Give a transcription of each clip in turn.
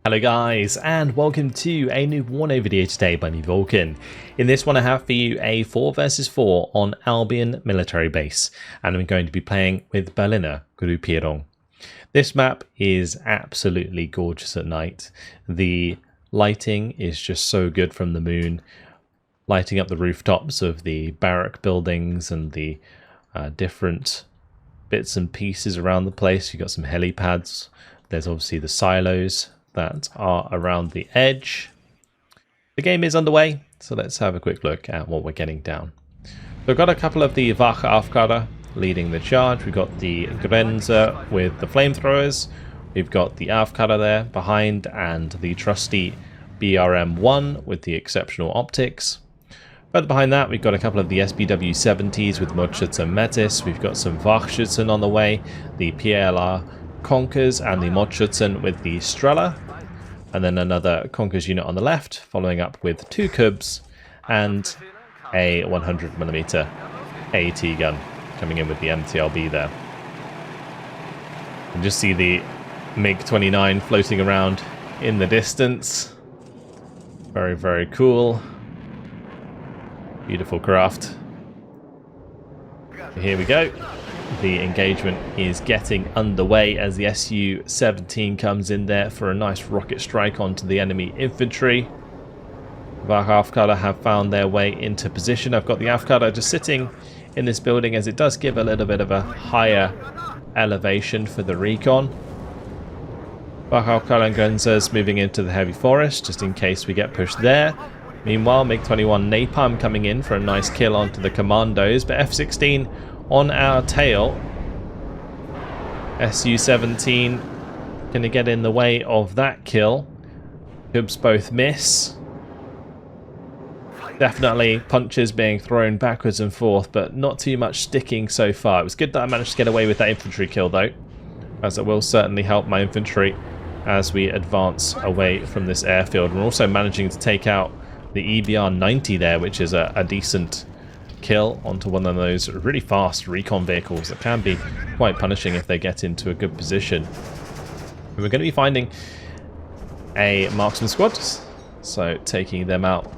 Hello guys, and welcome to a new WARNO video today by me, Vulcan. In this one I have for you a 4 versus 4 on Albion Military Base, and I'm going to be playing with Berliner Gruppierung. This map is absolutely gorgeous at night. The lighting is just so good from the moon, lighting up the rooftops of the barrack buildings and the different bits and pieces around the place. You've got some helipads, there's obviously the silos that are around the edge. The game is underway, so let's have a quick look at what we're getting down. We've got a couple of the Wache Aufkader leading the charge. We've got the Grenzer with the flamethrowers. We've got the Aufkader there behind, and the trusty BRM-1 with the exceptional optics. Further behind that, we've got a couple of the SBW-70s with Mordschütze and Metis. We've got some Wachschützen on the way, the PLR Conkers and the Mordschützen with the Strela, and then another Conkers unit on the left, following up with 2 Kubs and a 100mm AT gun coming in with the MTLB there. And just see the MiG-29 floating around in the distance. Very, very cool. Beautiful craft. Here we go. The engagement is getting underway as the Su-17 comes in there for a nice rocket strike onto the enemy infantry. Wache Aufkader have found their way into position. I've got the Aufkader just sitting in this building as it does give a little bit of a higher elevation for the recon. Wache Aufkader and Grenzers moving into the heavy forest just in case we get pushed there. Meanwhile, MiG-21 Napalm coming in for a nice kill onto the commandos, but F-16 on our tail. Su-17 going to get in the way of that kill. Cubs both miss. Definitely punches being thrown backwards and forth, but not too much sticking so far. It was good that I managed to get away with that infantry kill though, as it will certainly help my infantry as we advance away from this airfield. We're also managing to take out the EBR-90 there, which is a decent kill onto one of those really fast recon vehicles that can be quite punishing if they get into a good position. And we're going to be finding a marksman squad, so taking them out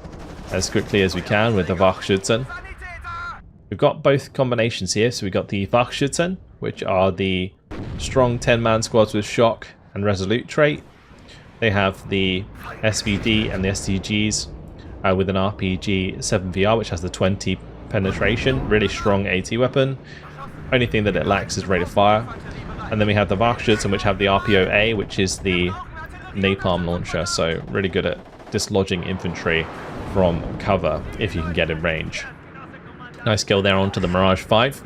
as quickly as we can with the Wachschützen. We've got both combinations here, so we've got the Wachschützen, which are the strong 10-man squads with shock and resolute trait. They have the SVD and the STGs with an RPG 7VR, which has the 20 penetration, really strong AT weapon. Only thing that it lacks is rate of fire. And then we have the Wachschützen, which have the RPO-A, which is the napalm launcher, so really good at dislodging infantry from cover if you can get in range. Nice kill there onto the Mirage 5.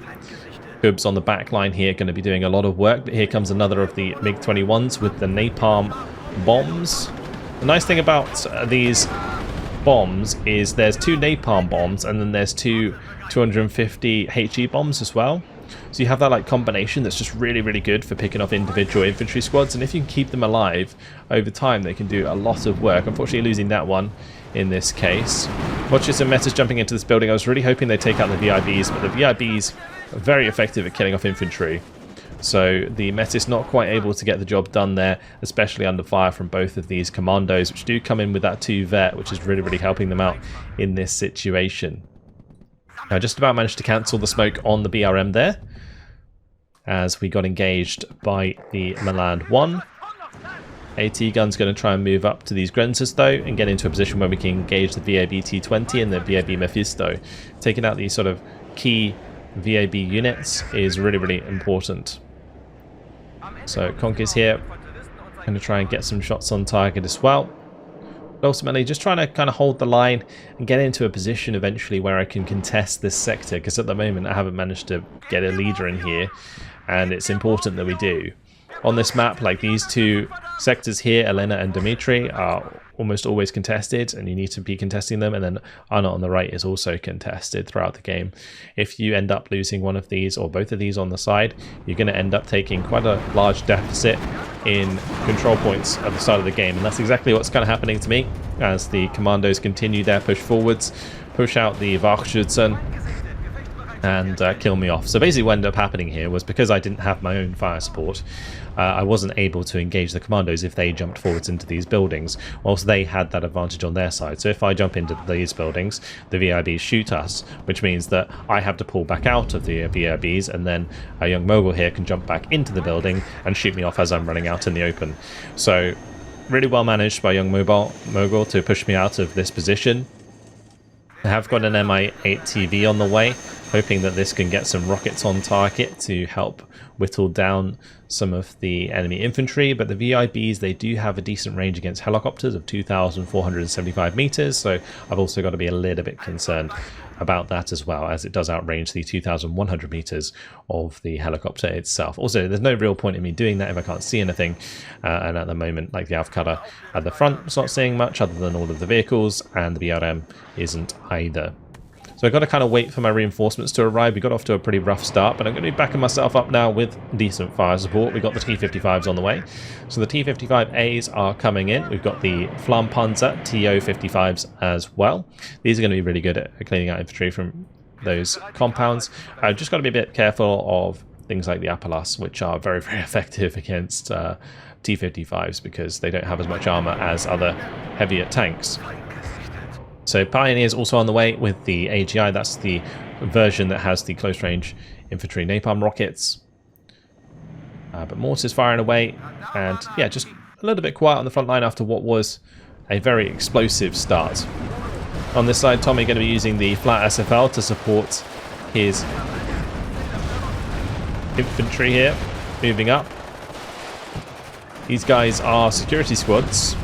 Cubs on the back line here going to be doing a lot of work, but here comes another of the MiG-21s with the napalm bombs. The nice thing about these bombs is there's 2 napalm bombs and then there's 2 250 HE bombs as well, so you have that like combination that's just really good for picking off individual infantry squads, and if you can keep them alive over time they can do a lot of work. Unfortunately losing that one in this case. Watches and Metas jumping into this building. I was really hoping they'd take out the VIBs, but the VIBs are very effective at killing off infantry. So the Metis not quite able to get the job done there, especially under fire from both of these commandos, which do come in with that 2 vet, which is really helping them out in this situation. Now just about managed to cancel the smoke on the BRM there, as we got engaged by the Milan 1. AT gun's going to try and move up to these Grenzers though, and get into a position where we can engage the VAB T20 and the VAB Mephisto. Taking out these sort of key VAB units is really important. So Conk is here, going to try and get some shots on target as well. But ultimately just trying to kind of hold the line and get into a position eventually where I can contest this sector, because at the moment I haven't managed to get a leader in here, and it's important that we do. On this map, like these 2 sectors here, Elena and Dimitri, are almost always contested, and you need to be contesting them, and then Anna on the right is also contested throughout the game. If you end up losing one of these or both of these on the side, you're going to end up taking quite a large deficit in control points at the start of the game, and that's exactly what's kind of happening to me as the commandos continue their push forwards, push out the Wachschützen, and kill me off. So basically what ended up happening here was, because I didn't have my own fire support, I wasn't able to engage the commandos if they jumped forwards into these buildings, whilst they had that advantage on their side. So if I jump into these buildings, the VIBs shoot us, which means that I have to pull back out of the VIBs, and then a young mogul here can jump back into the building and shoot me off as I'm running out in the open. So really well managed by young mogul to push me out of this position. I have got an Mi-8 TV on the way, hoping that this can get some rockets on target to help whittle down some of the enemy infantry, but the VIBs, they do have a decent range against helicopters of 2,475 meters, so I've also got to be a little bit concerned about that as well, as it does outrange the 2,100 meters of the helicopter itself. Also, there's no real point in me doing that if I can't see anything, and at the moment, like the AV cutter at the front, it's not seeing much other than all of the vehicles, and the BRM isn't either. So I've got to kind of wait for my reinforcements to arrive. We got off to a pretty rough start, but I'm going to be backing myself up now with decent fire support. We've got the T-55s on the way. So the T-55As are coming in. We've got the Flammpanzer TO-55s as well. These are going to be really good at cleaning out infantry from those compounds. I've just got to be a bit careful of things like the Apalas, which are very, very effective against T-55s because they don't have as much armor as other heavier tanks. So Pioneer's also on the way with the AGI. That's the version that has the close-range infantry napalm rockets. But Mortar's firing away, and yeah, just a little bit quiet on the front line after what was a very explosive start. On this side, Tommy going to be using the flat SFL to support his infantry here, moving up. These guys are security squads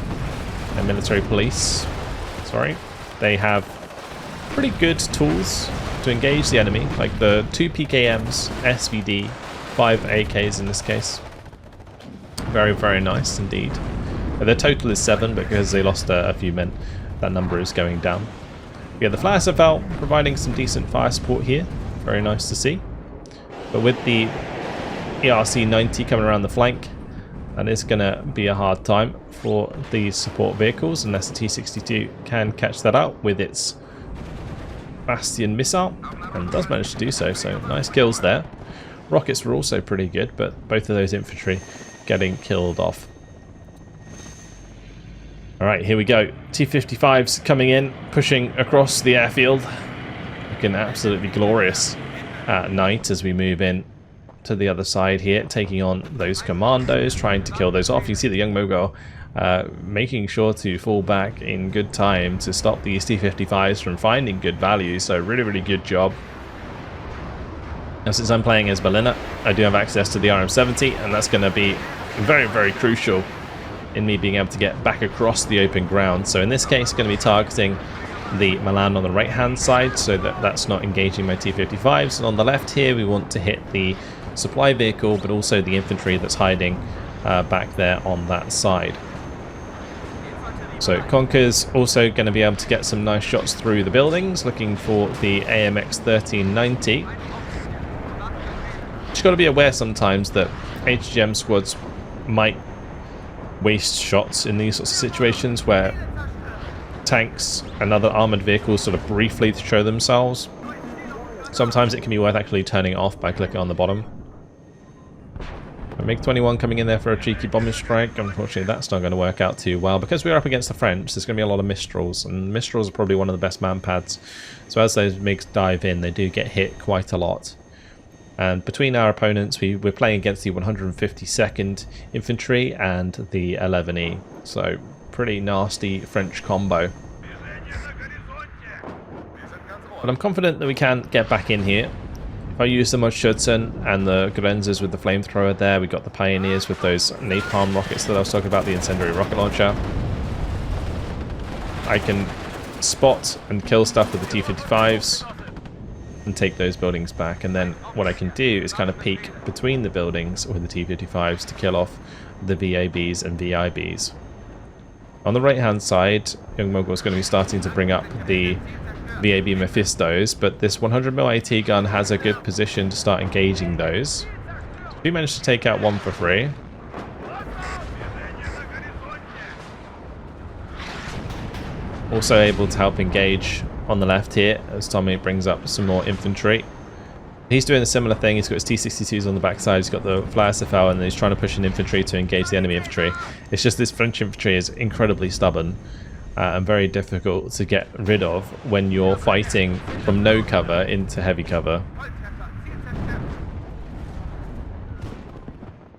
and military police. Sorry. They have pretty good tools to engage the enemy, like the 2 PKMs, SVD, 5 AKs in this case. Very, very nice indeed. Their total is 7, but because they lost a few men, that number is going down. Yeah, the flat SFL providing some decent fire support here. Very nice to see. But with the ERC-90 coming around the flank, and it's going to be a hard time for these support vehicles unless the T-62 can catch that out with its Bastion missile, and does manage to do so, so nice kills there. Rockets were also pretty good, but both of those infantry getting killed off. Alright, here we go. T-55s coming in, pushing across the airfield. Looking absolutely glorious at night as we move in to the other side here, taking on those commandos, trying to kill those off. You see the young mogul making sure to fall back in good time to stop these T-55s from finding good value, so really, really good job. Now, since I'm playing as Berliner, I do have access to the RM-70, and that's going to be very, very crucial in me being able to get back across the open ground. So in this case, going to be targeting the Milan on the right hand side so that that's not engaging my T-55s, and on the left here we want to hit the supply vehicle, but also the infantry that's hiding back there on that side. So Conker's also going to be able to get some nice shots through the buildings, looking for the AMX 1390. Just got to be aware sometimes that HGM squads might waste shots in these sorts of situations where tanks and other armoured vehicles sort of briefly show themselves. Sometimes it can be worth actually turning it off by clicking on the bottom. MiG-21 coming in there for a cheeky bombing strike. Unfortunately, that's not going to work out too well. Because we're up against the French, there's going to be a lot of Mistrals, and Mistrals are probably one of the best man-pads. So as those MiGs dive in, they do get hit quite a lot. And between our opponents, we're playing against the 152nd Infantry and the 11E. So pretty nasty French combo. But I'm confident that we can get back in here. If I use the Modschützen and the Grenzers with the flamethrower there, we got the Pioneers with those napalm rockets that I was talking about, the incendiary rocket launcher. I can spot and kill stuff with the T-55s and take those buildings back, and then what I can do is kind of peek between the buildings with the T-55s to kill off the VABs and VIBs. On the right hand side, Young Mogul is going to be starting to bring up the VAB Mephistos, but this 100mm AT gun has a good position to start engaging those. So we managed to take out one for free. Also able to help engage on the left here as Tommy brings up some more infantry. He's doing a similar thing. He's got his T-62s on the backside. He's got the Flyer SFL, and he's trying to push in infantry to engage the enemy infantry. It's just this French infantry is incredibly stubborn and very difficult to get rid of when you're fighting from no cover into heavy cover.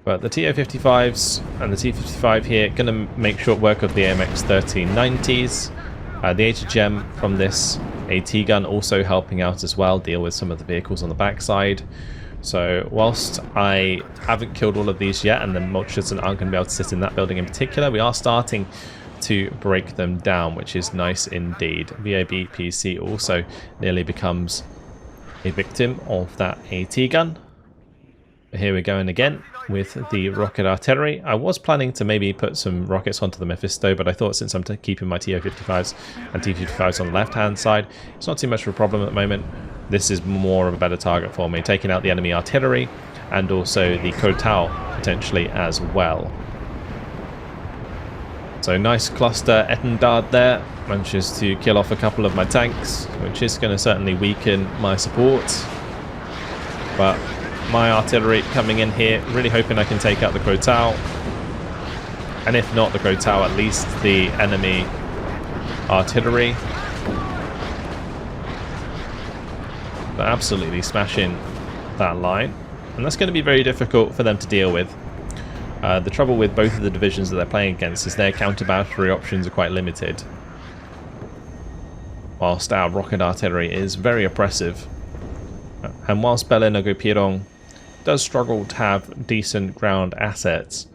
But the TO-55s and the T-55 here going to make short work of the AMX 1390s. The HGM from this AT gun also helping out as well, deal with some of the vehicles on the backside. So whilst I haven't killed all of these yet, and the Vultures aren't going to be able to sit in that building in particular, we are starting to break them down, which is nice indeed. VAB PC also nearly becomes a victim of that AT gun. Here we're going again with the rocket artillery. I was planning to maybe put some rockets onto the Mephisto, but I thought since I'm keeping my TO-55s and T-55s on the left-hand side, it's not too much of a problem at the moment. This is more of a better target for me, taking out the enemy artillery and also the Kotal potentially as well. So nice cluster Etendard there, manages to kill off a couple of my tanks, which is going to certainly weaken my support. But my artillery coming in here, really hoping I can take out the Kotal. And if not the Kotal, at least the enemy artillery. But absolutely smashing that line. And that's going to be very difficult for them to deal with. The trouble with both of the divisions that they're playing against is their counter-battery options are quite limited. Whilst our rocket artillery is very oppressive. And whilst Berliner Gruppierung does struggle to have decent ground assets,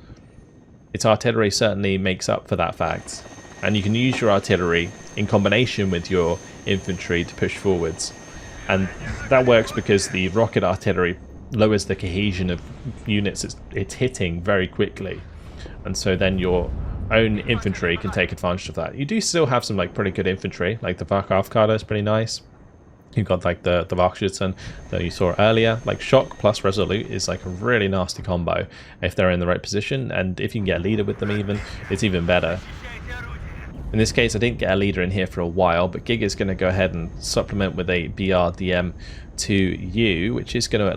its artillery certainly makes up for that fact. And you can use your artillery in combination with your infantry to push forwards. And that works because the rocket artillery lowers the cohesion of units it's hitting very quickly. And so then your own infantry can take advantage of that. You do still have some like pretty good infantry, like the Wachaufkader is pretty nice. You've got like the Wachschützen that you saw earlier. Like Shock plus Resolute is like a really nasty combo if they're in the right position, and if you can get a leader with them even, it's even better. In this case, I didn't get a leader in here for a while, but Gig is going to go ahead and supplement with a BRDM 2U, which is going to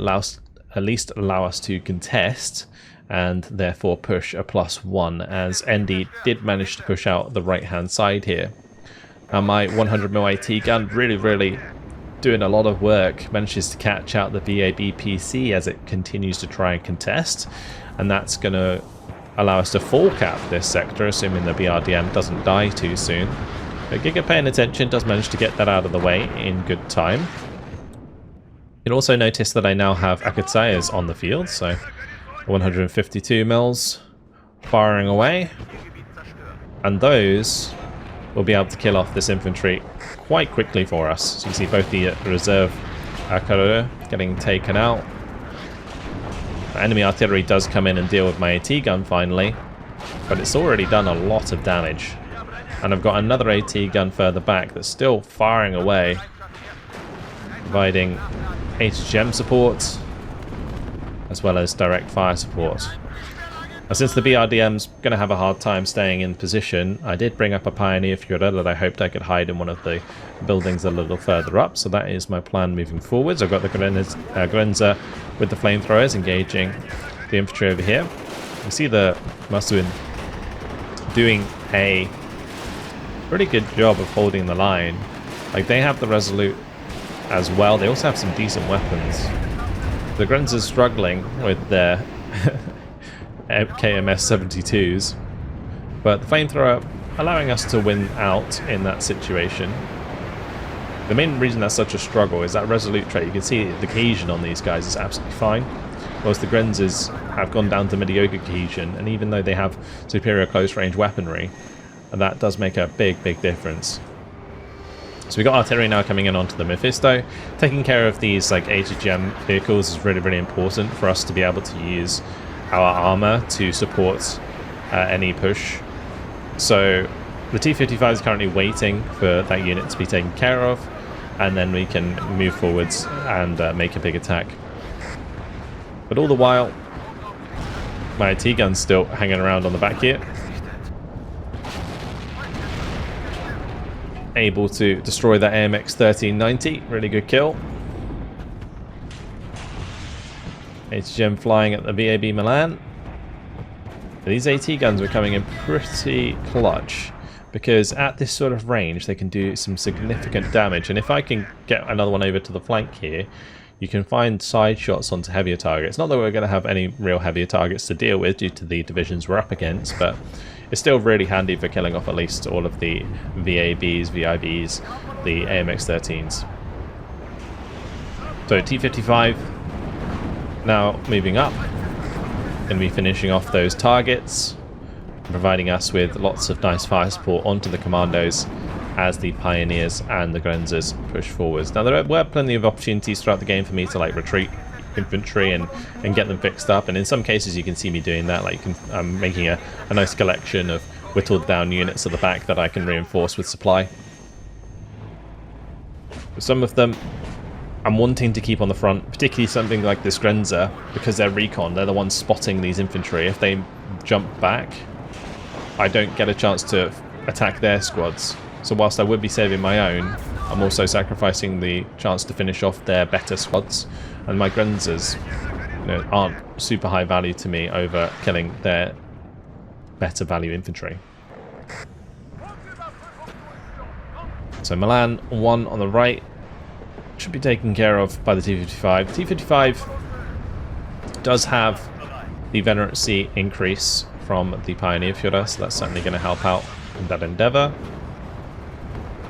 at least allow us to contest and therefore push a +1, as ND did manage to push out the right-hand side here. Now my 100mm AT gun really doing a lot of work, manages to catch out the VAB PC as it continues to try and contest, and that's going to allow us to full cap this sector, assuming the BRDM doesn't die too soon. But Giga, paying attention, does manage to get that out of the way in good time. You'll also notice that I now have Akatsayas on the field, so 152 mils firing away, and those will be able to kill off this infantry quite quickly for us. So you can see both the reserve Akarö getting taken out. Enemy artillery does come in and deal with my AT gun finally, but it's already done a lot of damage. And I've got another AT gun further back that's still firing away, providing HGM support as well as direct fire support. Now, since the BRDM's going to have a hard time staying in position, I did bring up a Pioneer Führer that I hoped I could hide in one of the buildings a little further up, so that is my plan moving forwards. I've got the Grenzer with the flamethrowers engaging the infantry over here. You see the Masuin doing a pretty good job of holding the line. Like, they have the Resolute as well. They also have some decent weapons. The Grenzer's struggling with their KMS 72s, but the flamethrower allowing us to win out in that situation. The main reason that's such a struggle is that Resolute trait. You can see the cohesion on these guys is absolutely fine, whereas the Grenzers have gone down to mediocre cohesion, and even though they have superior close range weaponry, that does make a big difference. So we got artillery now coming in onto the Mephisto. Taking care of these like HGM vehicles is really important for us to be able to use our armor to support any push. So the T-55 is currently waiting for that unit to be taken care of, and then we can move forwards and make a big attack. But all the while, my T-gun's still hanging around on the back here, able to destroy that AMX 1390. Really good kill. HGM flying at the VAB Milan. These AT guns were coming in pretty clutch, because at this sort of range they can do some significant damage, and if I can get another one over to the flank here, you can find side shots onto heavier targets. Not that we're going to have any real heavier targets to deal with due to the divisions we're up against, but it's still really handy for killing off at least all of the VABs, VIBs, the AMX-13s. So T-55 now moving up, going to be finishing off those targets, providing us with lots of nice fire support onto the commandos as the Pioneers and the Grenzers push forwards. Now there were plenty of opportunities throughout the game for me to like retreat infantry and get them fixed up, and in some cases you can see me doing that. Like I'm making a nice collection of whittled down units at the back that I can reinforce with supply. Some of them I'm wanting to keep on the front, particularly something like this Grenzer, because they're recon, they're the ones spotting these infantry. If they jump back, I don't get a chance to attack their squads. So whilst I would be saving my own, I'm also sacrificing the chance to finish off their better squads. And my Grenzers, you know, aren't super high value to me over killing their better value infantry. So Milan 1 on the right should be taken care of by the T-55. T-55 does have the veterancy increase from the Pioneer Führer, so that's certainly going to help out in that endeavour.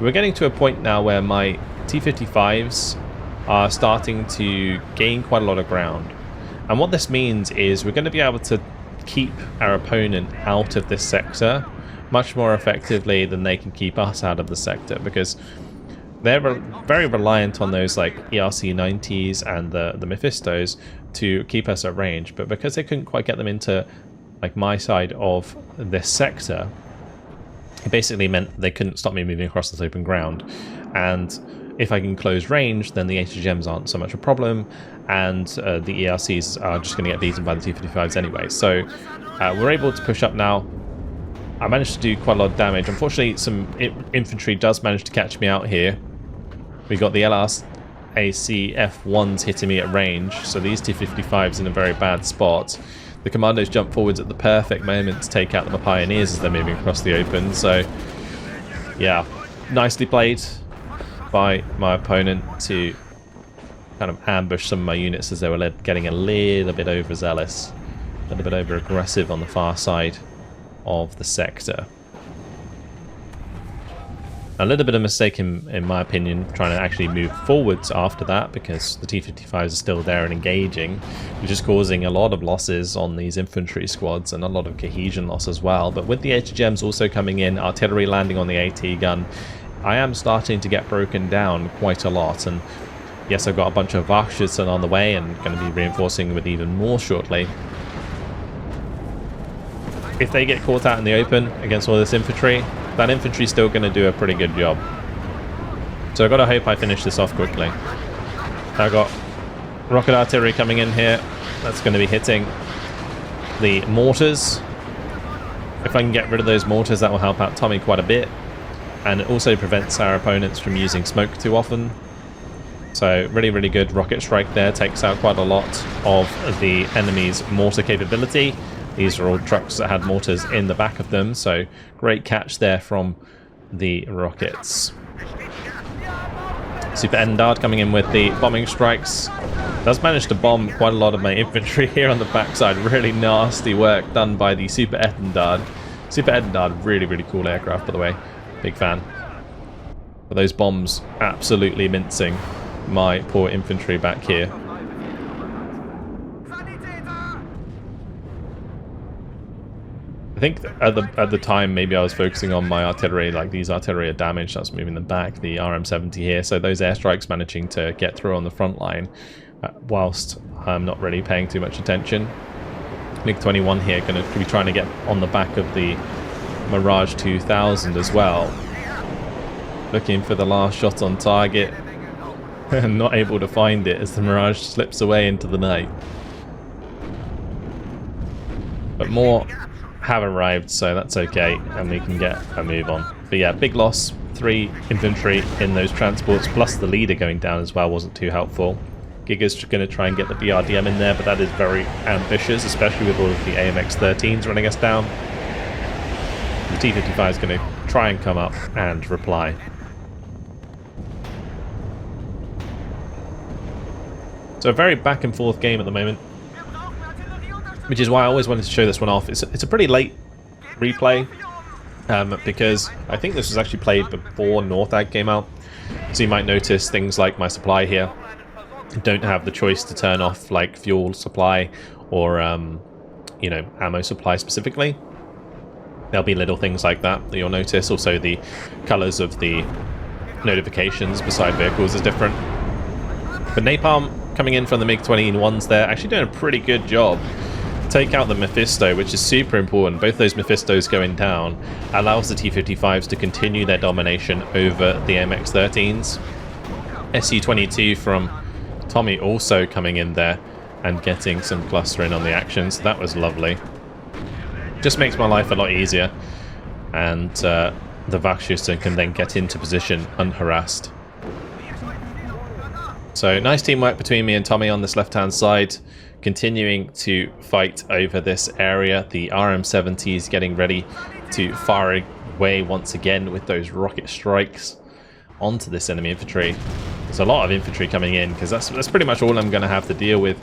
We're getting to a point now where my T-55s are starting to gain quite a lot of ground. And what this means is we're going to be able to keep our opponent out of this sector much more effectively than they can keep us out of the sector, because they're very reliant on those like ERC-90s and the Mephistos to keep us at range. But because they couldn't quite get them into like my side of this sector, it basically meant they couldn't stop me moving across this open ground. And if I can close range, then the HGMs aren't so much a problem, and the ERCs are just going to get beaten by the T-55s anyway. So we're able to push up now. I managed to do quite a lot of damage. Unfortunately, some infantry does manage to catch me out here. We got the LRAC F1s hitting me at range, so these T-55s in a very bad spot. The commandos jump forwards at the perfect moment to take out the Pioneers as they're moving across the open. So, yeah, nicely played by my opponent to kind of ambush some of my units as they were getting a little bit overzealous, a little bit over aggressive on the far side of the sector. A little bit of a mistake in my opinion trying to actually move forwards after that, because the T-55s are still there and engaging, which is causing a lot of losses on these infantry squads and a lot of cohesion loss as well. But with the HGMs also coming in, artillery landing on the AT gun, I am starting to get broken down quite a lot. And yes, I've got a bunch of Wachschützen on the way and going to be reinforcing with even more shortly. If they get caught out in the open against all this infantry, that infantry's still going to do a pretty good job. So I've got to hope I finish this off quickly. I've got rocket artillery coming in here. That's going to be hitting the mortars. If I can get rid of those mortars, that will help out Tommy quite a bit. And it also prevents our opponents from using smoke too often. So really, really good rocket strike there. Takes out quite a lot of the enemy's mortar capability. These are all trucks that had mortars in the back of them, so great catch there from the rockets. Super Endard coming in with the bombing strikes. Does manage to bomb quite a lot of my infantry here on the backside. Really nasty work done by the Super Endard. Super Endard, really, really cool aircraft, by the way. Big fan. But those bombs absolutely mincing my poor infantry back here. I think at the time maybe I was focusing on my artillery, like these artillery are damaged, that's moving them back, the RM-70 here, so those airstrikes managing to get through on the front line whilst I'm not really paying too much attention. MiG-21 here going to be trying to get on the back of the Mirage 2000 as well. Looking for the last shot on target and not able to find it as the Mirage slips away into the night. But more have arrived, so that's okay, and we can get a move on. But yeah, big loss. 3 infantry in those transports, plus the leader going down as well wasn't too helpful. Giga's going to try and get the BRDM in there, but that is very ambitious, especially with all of the AMX-13s running us down. The T-55 is going to try and come up and reply. So a very back and forth game at the moment, which is why I always wanted to show this one off. It's a pretty late replay, because I think this was actually played before NorthAg came out. So you might notice things like my supply here don't have the choice to turn off like fuel supply or you know, ammo supply specifically. There'll be little things like that that you'll notice. Also the colors of the notifications beside vehicles is different. But Napalm coming in from the MiG-21s there, actually doing a pretty good job. Take out the Mephisto, which is super important. Both those Mephistos going down allows the T-55s to continue their domination over the MX-13s. Su-22 from Tommy also coming in there and getting some clustering on the action, so that was lovely. Just makes my life a lot easier, and the Wachschützen can then get into position unharassed. So nice teamwork between me and Tommy on this left-hand side, continuing to fight over this area. The RM-70 is getting ready to fire away once again with those rocket strikes onto this enemy infantry. There's a lot of infantry coming in, because that's pretty much all I'm going to have to deal with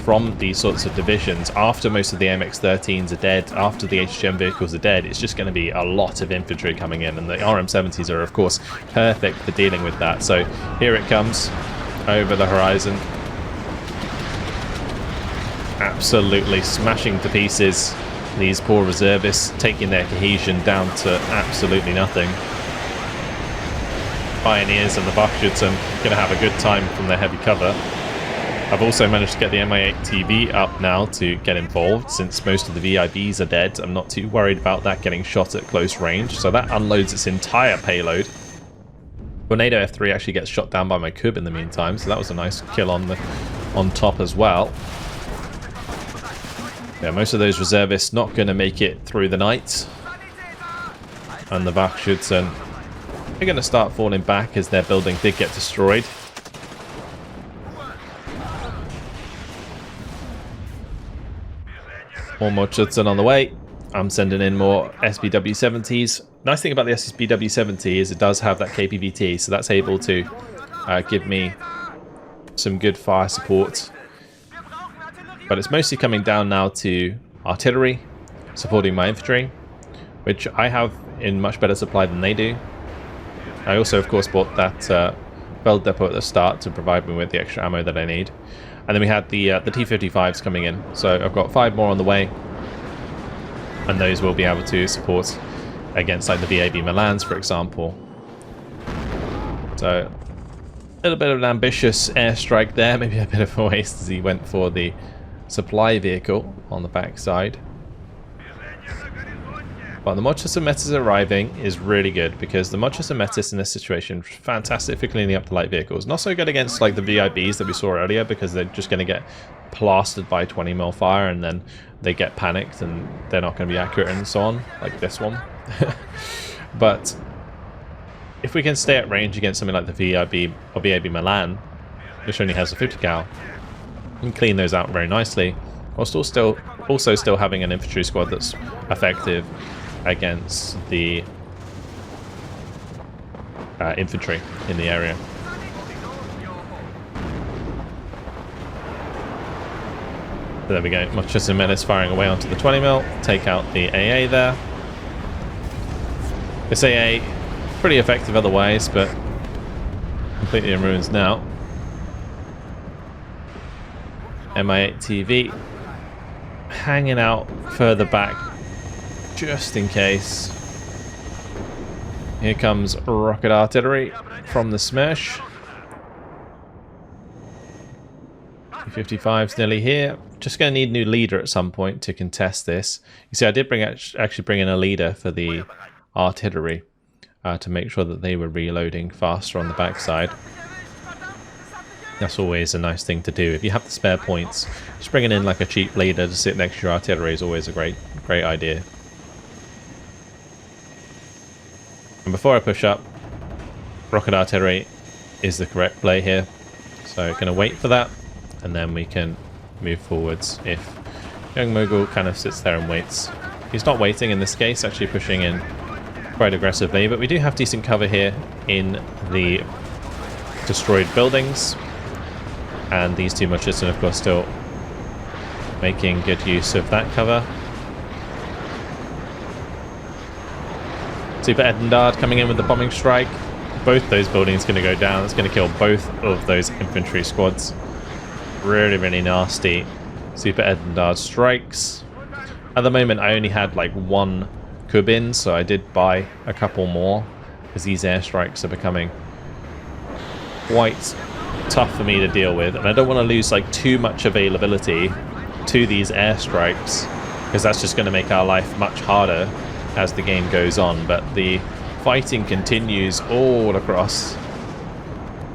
from these sorts of divisions. After most of the MX-13s are dead, after the HGM vehicles are dead, it's just going to be a lot of infantry coming in, and the RM-70s are of course perfect for dealing with that. So here it comes over the horizon, absolutely smashing to pieces these poor reservists, taking their cohesion down to absolutely nothing. Pioneers and the Wachschützen going to have a good time from their heavy cover. I've also managed to get the Mi-8 TV up now to get involved. Since most of the VIBs are dead, I'm not too worried about that getting shot at close range, so that unloads its entire payload. Tornado F3 actually gets shot down by my Cub in the meantime, so that was a nice kill on top as well. Yeah, most of those reservists not going to make it through the night, and the Wachschützen are going to start falling back as their building did get destroyed. More Wachschützen on the way. I'm sending in more SBW-70s. Nice thing about the SBW-70 is it does have that KPVT, so that's able to give me some good fire support. But it's mostly coming down now to artillery, supporting my infantry, which I have in much better supply than they do. I also, of course, bought that Bell Depot at the start to provide me with the extra ammo that I need. And then we had the T-55s coming in, so I've got 5 more on the way, and those will be able to support against like the VAB Milans, for example. So a little bit of an ambitious airstrike there, maybe a bit of a waste as he went for the supply vehicle on the backside. But the Mochus and Metis arriving is really good, because the Mochus and Metis in this situation fantastic for cleaning up the light vehicles. Not so good against like the VIBs that we saw earlier, because they're just going to get plastered by 20mm fire and then they get panicked and they're not going to be accurate and so on, like this one. But if we can stay at range against something like the VIB or VAB Milan, which only has a 50 cal, and clean those out very nicely, whilst also still having an infantry squad that's effective against the infantry in the area. So there we go, Mochus and Metis firing away onto the 20mm, take out the AA there. This AA, pretty effective otherwise, but completely in ruins now. Mi-8 TV hanging out further back just in case. Here comes rocket artillery from the Smash. 55's nearly here. Just going to need a new leader at some point to contest this. You see, I did actually bring in a leader for the artillery to make sure that they were reloading faster on the backside. That's always a nice thing to do. If you have the spare points, just bringing in like a cheap leader to sit next to your artillery is always a great idea. And before I push up, rocket artillery is the correct play here. So going to wait for that, and then we can move forwards if Young Mogul kind of sits there and waits. He's not waiting in this case, actually pushing in quite aggressively, but we do have decent cover here in the destroyed buildings, and these two Machisten of course still making good use of that cover. Super Edendard coming in with the bombing strike. Both those buildings going to go down. It's going to kill both of those infantry squads. Really, really nasty Super Edendard strikes. At the moment I only had like one Kub in, so I did buy a couple more because these airstrikes are becoming quite tough for me to deal with, and I don't want to lose like too much availability to these airstrikes because that's just going to make our life much harder as the game goes on. But the fighting continues all across.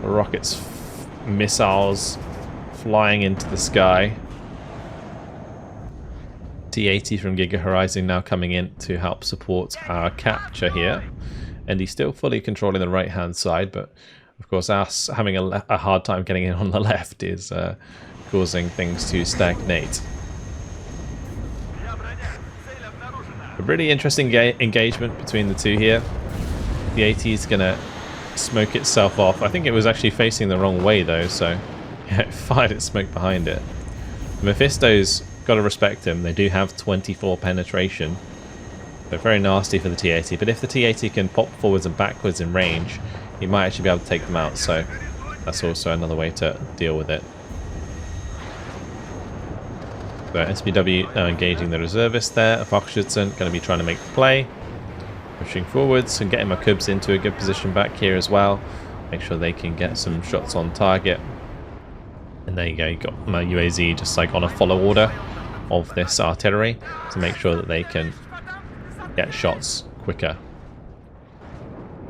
Rockets, missiles flying into the sky. T-80 from Giga Horizon now coming in to help support our capture here, and he's still fully controlling the right hand side, but of course us having a hard time getting in on the left is causing things to stagnate. A really interesting engagement between the two here. The 80 is going to smoke itself off. I think it was actually facing the wrong way though, so yeah, it fired its smoke behind it. Mephisto's got to respect him. They do have 24 penetration. They're very nasty for the T-80, but if the T-80 can pop forwards and backwards in range, he might actually be able to take them out, so that's also another way to deal with it. So SBW now engaging the reservist there. Fachschützen going to be trying to make the play. Pushing forwards and getting my Kubs into a good position back here as well. Make sure they can get some shots on target. And there you go, you got my UAZ just like on a follow order of this artillery to make sure that they can get shots quicker.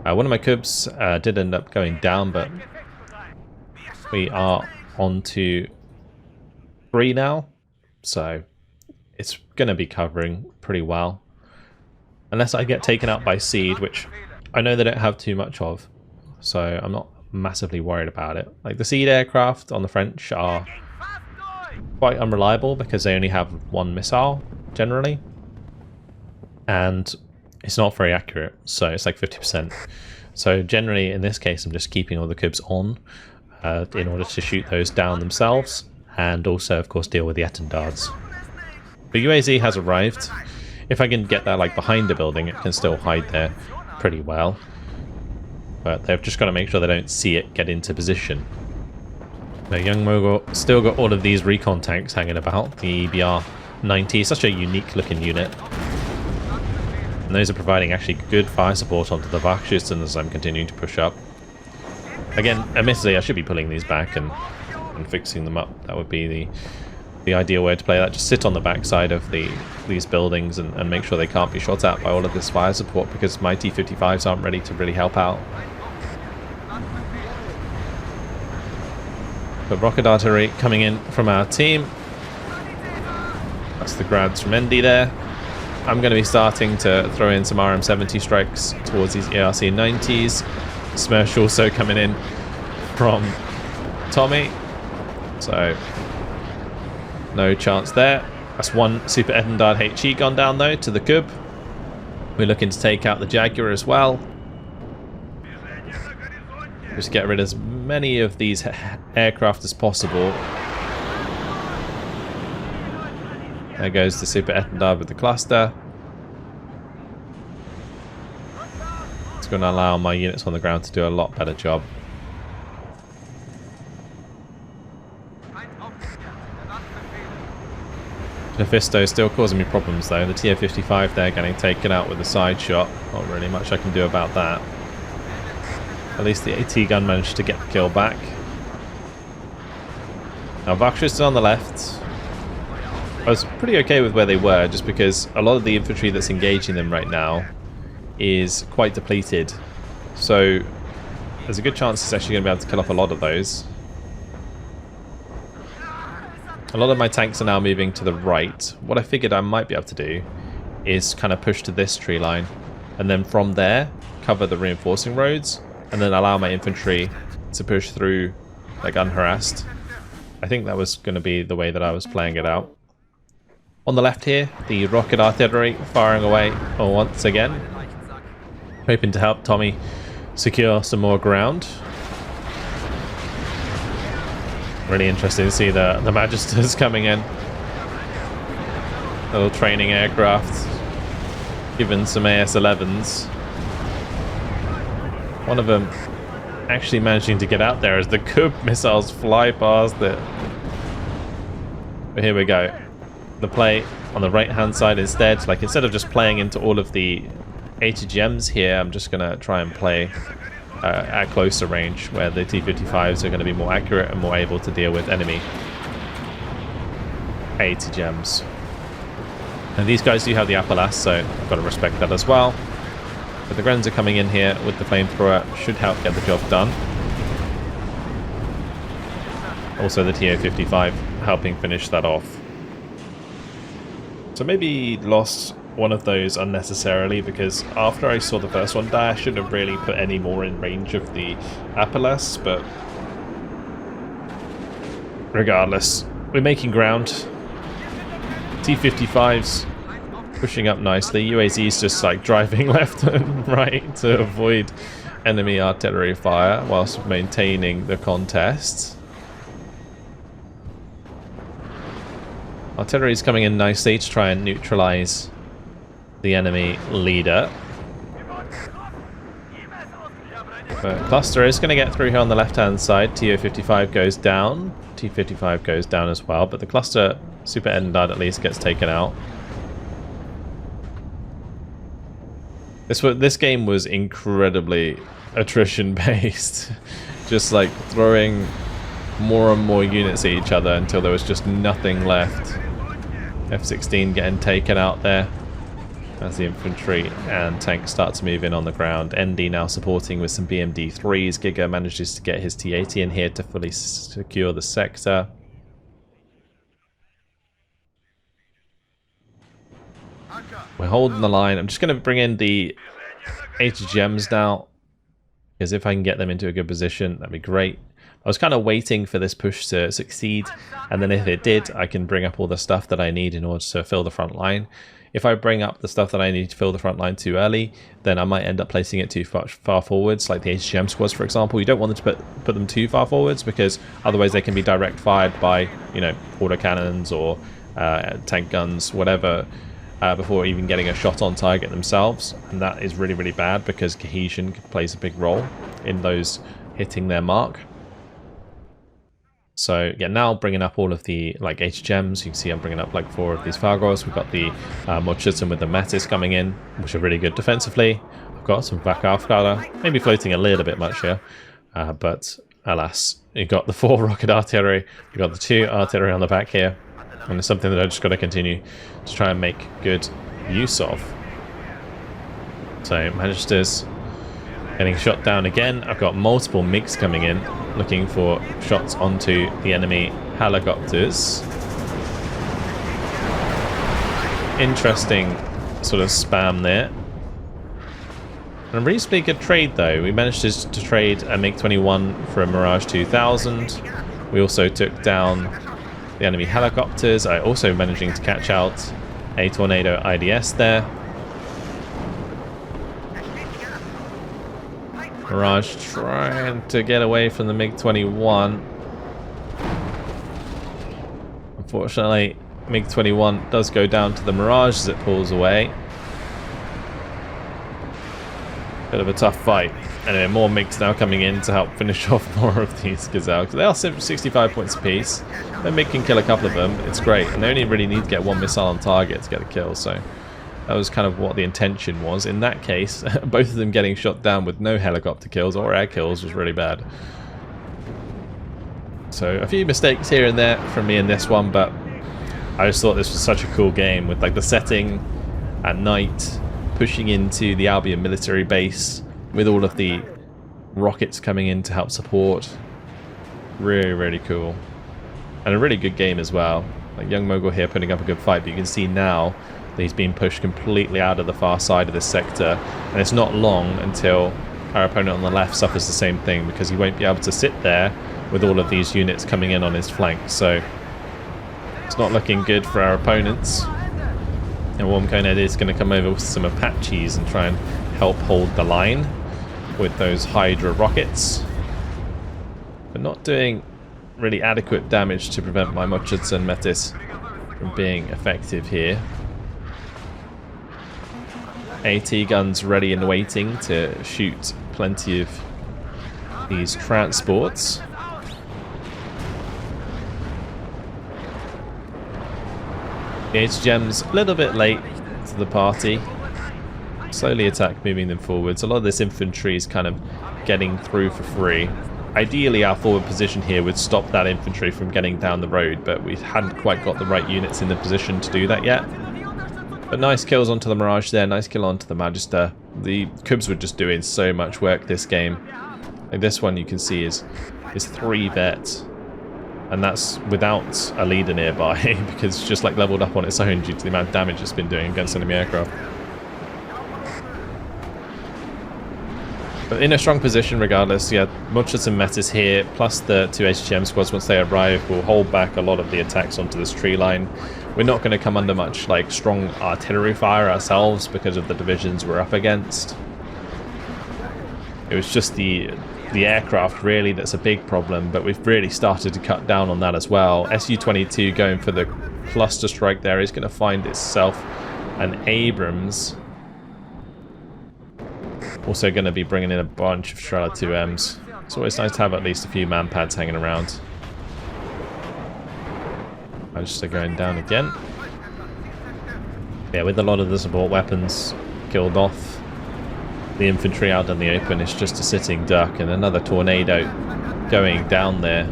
One of my Kubs did end up going down, but we are on to 3 now, so it's going to be covering pretty well. Unless I get taken out by Seed, which I know they don't have too much of, so I'm not massively worried about it. Like the Seed aircraft on the French are quite unreliable because they only have one missile generally, and it's not very accurate, so it's like 50%. So generally in this case I'm just keeping all the Kubs on in order to shoot those down themselves, and also of course deal with the Etendards. The UAZ has arrived. If I can get that like behind the building, it can still hide there pretty well. But they've just got to make sure they don't see it get into position. Now Young Mogul still got all of these recon tanks hanging about. The EBR-90, such a unique looking unit. And those are providing actually good fire support onto the Wachschützen as I'm continuing to push up. Again, admittedly I should be pulling these back and fixing them up. That would be the ideal way to play that. Just sit on the backside of these buildings and make sure they can't be shot at by all of this fire support, because my T-55s aren't ready to really help out. But rocket artillery coming in from our team. That's the grads from Endy there. I'm going to be starting to throw in some RM-70 strikes towards these ERC-90s. Smersh also coming in from Tommy. So no chance there. That's one Super Edendard HE gone down though to the Kub. We're looking to take out the Jaguar as well. Just get rid of as many of these aircraft as possible. There goes the Super Edendard with the cluster. It's going to allow my units on the ground to do a lot better job. Mephisto still causing me problems though. The TO-55 there getting taken out with a side shot. Not really much I can do about that. At least the AT gun managed to get the kill back. Now Wachschützen on the left. I was pretty okay with where they were, just because a lot of the infantry that's engaging them right now is quite depleted. So there's a good chance it's actually going to be able to kill off a lot of those. A lot of my tanks are now moving to the right. What I figured I might be able to do is kind of push to this tree line, and then from there cover the reinforcing roads, and then allow my infantry to push through like unharassed. I think that was going to be the way that I was playing it out. On the left here, the rocket artillery firing away once again, hoping to help Tommy secure some more ground. Really interesting to see the Magisters coming in. Little training aircraft, given some AS-11s. One of them actually managing to get out there as the Kub missiles fly past it. But here we go. The play on the right hand side instead, like instead of just playing into all of the HGMs here, I'm just going to try and play at closer range where the T-55s are going to be more accurate and more able to deal with enemy HGMs. And these guys do have the upper last, so I've got to respect that as well. But the Grens are coming in here with the flamethrower, should help get the job done. Also the TO-55 helping finish that off. So maybe lost one of those unnecessarily, because after I saw the first one die, I shouldn't have really put any more in range of the Apalas, but regardless, we're making ground. T-55s pushing up nicely. UAZ's just like driving left and right to avoid enemy artillery fire whilst maintaining the contest. Artillery's coming in nicely to try and neutralize the enemy leader. But cluster is going to get through here on the left hand side. TO-55 goes down. T-55 goes down as well, but the cluster Super Endard at least gets taken out. This game was incredibly attrition based. Just like throwing more and more units at each other until there was just nothing left. F-16 getting taken out there as the infantry and tanks start to move in on the ground. ND now supporting with some BMD-3s. Giga manages to get his T-80 in here to fully secure the sector. We're holding the line. I'm just going to bring in the HGMs now, because if I can get them into a good position, that'd be great. I was kind of waiting for this push to succeed, and then if it did, I can bring up all the stuff that I need in order to fill the front line. If I bring up the stuff that I need to fill the front line too early, then I might end up placing it too far forwards, like the HGM squads, for example. You don't want them to put them too far forwards, because otherwise they can be direct fired by, you know, autocannons or tank guns, whatever, before even getting a shot on target themselves. And that is really, really bad, because cohesion plays a big role in those hitting their mark. So yeah, now bringing up all of the like HGMs. You can see I'm bringing up like 4 of these Fargos. We've got the Mochitzen with the Metis coming in, which are really good defensively. I've got some Vakafkada, maybe floating a little bit much here, but alas, you've got the 4 rocket artillery, you've got the 2 artillery on the back here, and it's something that I just got to continue to try and make good use of. So Magisters getting shot down again. I've got multiple MiGs coming in, looking for shots onto the enemy helicopters. Interesting sort of spam there. And a reasonably good trade though. We managed to trade a MiG-21 for a Mirage 2000. We also took down the enemy helicopters. I also managing to catch out a Tornado IDS there. Mirage trying to get away from the MiG-21. Unfortunately, MiG-21 does go down to the Mirage as it pulls away. Bit of a tough fight. Anyway, more MiGs now coming in to help finish off more of these Gazelle. They are 65 points apiece. Their MiG can kill a couple of them. It's great. And they only really need to get 1 missile on target to get a kill. So that was kind of what the intention was. In that case, both of them getting shot down with no helicopter kills or air kills was really bad. So a few mistakes here and there from me in this one, but I just thought this was such a cool game with like the setting at night, pushing into the Albion military base with all of the rockets coming in to help support. Really, really cool. And a really good game as well. Like Young Mogul here putting up a good fight, but you can see now he's been pushed completely out of the far side of this sector, and it's not long until our opponent on the left suffers the same thing, because he won't be able to sit there with all of these units coming in on his flank. So it's not looking good for our opponents. And WarnO is going to come over with some Apaches and try and help hold the line with those Hydra rockets. But not doing really adequate damage to prevent my Muchets and Metis from being effective here. AT guns ready and waiting to shoot plenty of these transports. The HGM's a little bit late to the party. Slowly attack, moving them forwards. A lot of this infantry is kind of getting through for free. Ideally, our forward position here would stop that infantry from getting down the road, but we hadn't quite got the right units in the position to do that yet. But nice kills onto the Mirage there, nice kill onto the Magister. The Cubs were just doing so much work this game. Like this one you can see is 3 vets. And that's without a leader nearby, because it's just like leveled up on its own due to the amount of damage it's been doing against enemy aircraft. But in a strong position regardless. Yeah, Muchets and Metis here, plus the 2 HGM squads once they arrive will hold back a lot of the attacks onto this tree line. We're not going to come under much like strong artillery fire ourselves because of the divisions we're up against. It was just the aircraft really that's a big problem, but we've really started to cut down on that as well. Su-22 going for the cluster strike there is going to find itself an Abrams. Also going to be bringing in a bunch of Strela 2Ms. It's always nice to have at least a few man pads hanging around. Magister going down again. Yeah, with a lot of the support weapons killed off, the infantry out in the open is just a sitting duck, and another tornado going down there.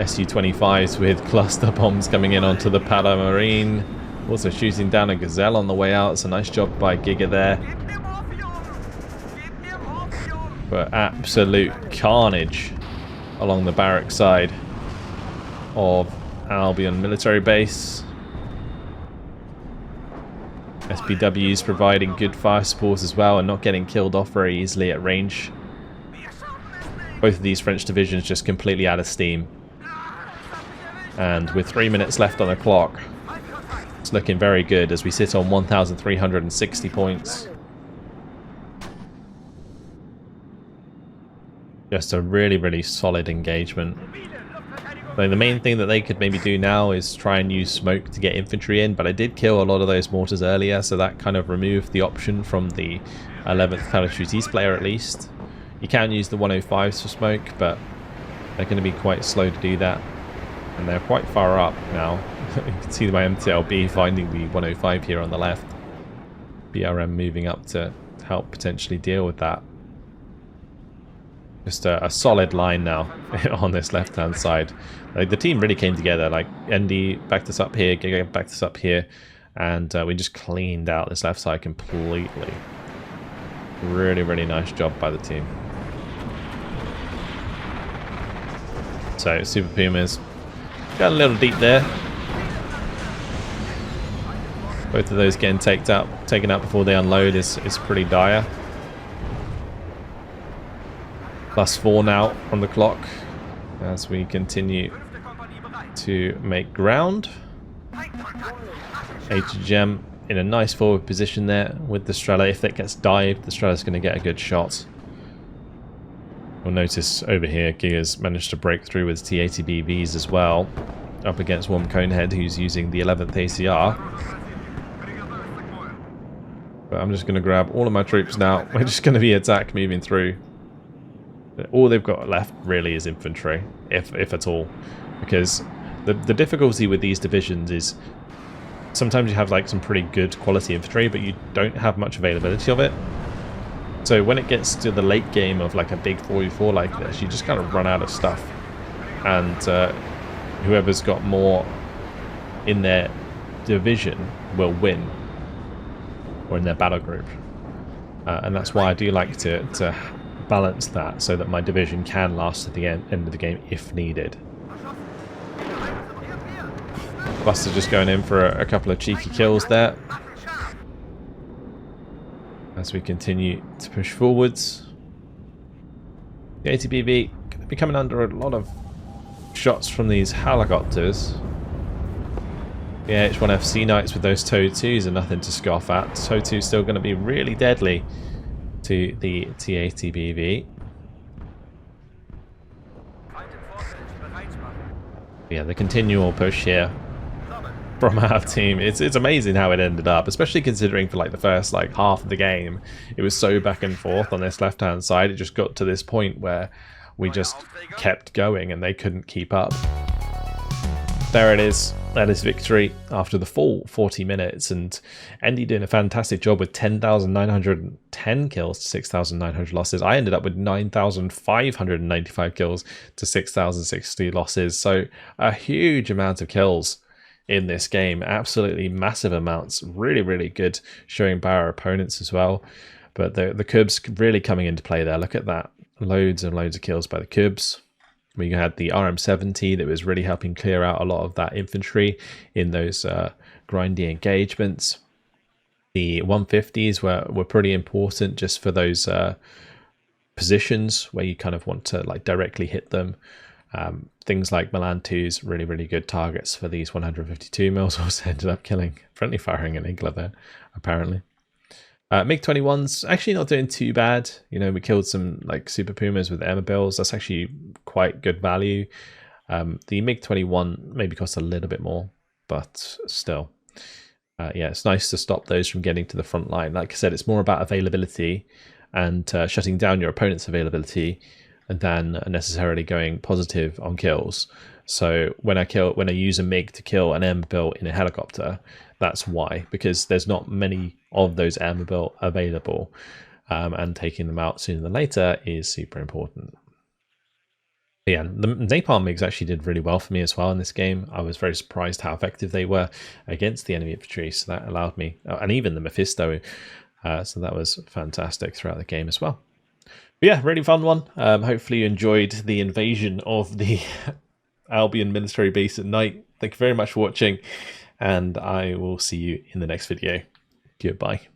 Su-25s with cluster bombs coming in onto the Pala Marine. Also shooting down a Gazelle on the way out. It's a nice job by Giga there. But absolute carnage along the barrack side of Albion Military Base. SPWs providing good fire support as well and not getting killed off very easily at range. Both of these French divisions just completely out of steam. And with 3 minutes left on the clock, it's looking very good as we sit on 1,360 points. Just a really, really solid engagement. So the main thing that they could maybe do now is try and use smoke to get infantry in, but I did kill a lot of those mortars earlier, so that kind of removed the option from the 11th Parachute East player at least. You can use the 105s for smoke, but they're going to be quite slow to do that. And they're quite far up now. You can see my MTLB finding the 105 here on the left. BRM moving up to help potentially deal with that. Just a solid line now on this left-hand side. Like, the team really came together. Like, ND backed us up here, Giga backed us up here, and we just cleaned out this left side completely. Really, really nice job by the team. So, Super Pumas got a little deep there. Both of those getting taken out before they unload is pretty dire. +4 now on the clock as we continue to make ground. HGM in a nice forward position there with the Strela. If that gets dived, the Strela's going to get a good shot. You'll notice over here Giga's managed to break through with T-80BVs as well, up against WarnO, who's using the 11th ACR. But I'm just going to grab all of my troops now. We're just going to be attack moving through. All they've got left really is infantry, if at all, because the difficulty with these divisions is sometimes you have like some pretty good quality infantry, but you don't have much availability of it. So when it gets to the late game of like a big 4v4 like this, you just kind of run out of stuff, and whoever's got more in their division will win, or in their battle group, and that's why I do like to balance that so that my division can last at the end of the game if needed. Buster just going in for a couple of cheeky kills there as we continue to push forwards. The ATBV going to be coming under a lot of shots from these helicopters. The H1FC Knights with those TOW2s are nothing to scoff at. TOW2 still going to be really deadly to the T-80BV. Yeah, the continual push here from our team. It's amazing how it ended up, especially considering for like the first like half of the game, it was so back and forth on this left-hand side. It just got to this point where we just kept going and they couldn't keep up. There it is. That is victory after the full 40 minutes, and Andy doing a fantastic job with 10,910 kills to 6,900 losses. I ended up with 9,595 kills to 6,060 losses. So a huge amount of kills in this game. Absolutely massive amounts. Really, really good showing by our opponents as well. But the Cubs really coming into play there. Look at that. Loads and loads of kills by the Cubs. We had the RM70 that was really helping clear out a lot of that infantry in those grindy engagements. The 150s were pretty important just for those positions where you kind of want to like directly hit them. Things like Milan 2s, really, really good targets for these 152 mils. Also ended up killing, friendly firing an Igla there, apparently. MiG-21's actually not doing too bad. You know, we killed some like Super Pumas with Emma Bills. That's actually quite good value. The MiG-21 maybe cost a little bit more, but still. Yeah, it's nice to stop those from getting to the front line. Like I said, it's more about availability and shutting down your opponent's availability than necessarily going positive on kills. So when I use a MiG to kill an Emma Bill in a helicopter, that's why, because there's not many of those Emma Bill available, and taking them out sooner than later is super important. But yeah, the Napalm MiGs actually did really well for me as well in this game. I was very surprised how effective they were against the enemy infantry, so that allowed me, and even the Mephisto, so that was fantastic throughout the game as well. But yeah, really fun one. Hopefully you enjoyed the invasion of the Albion military base at night. Thank you very much for watching, and I will see you in the next video. Goodbye.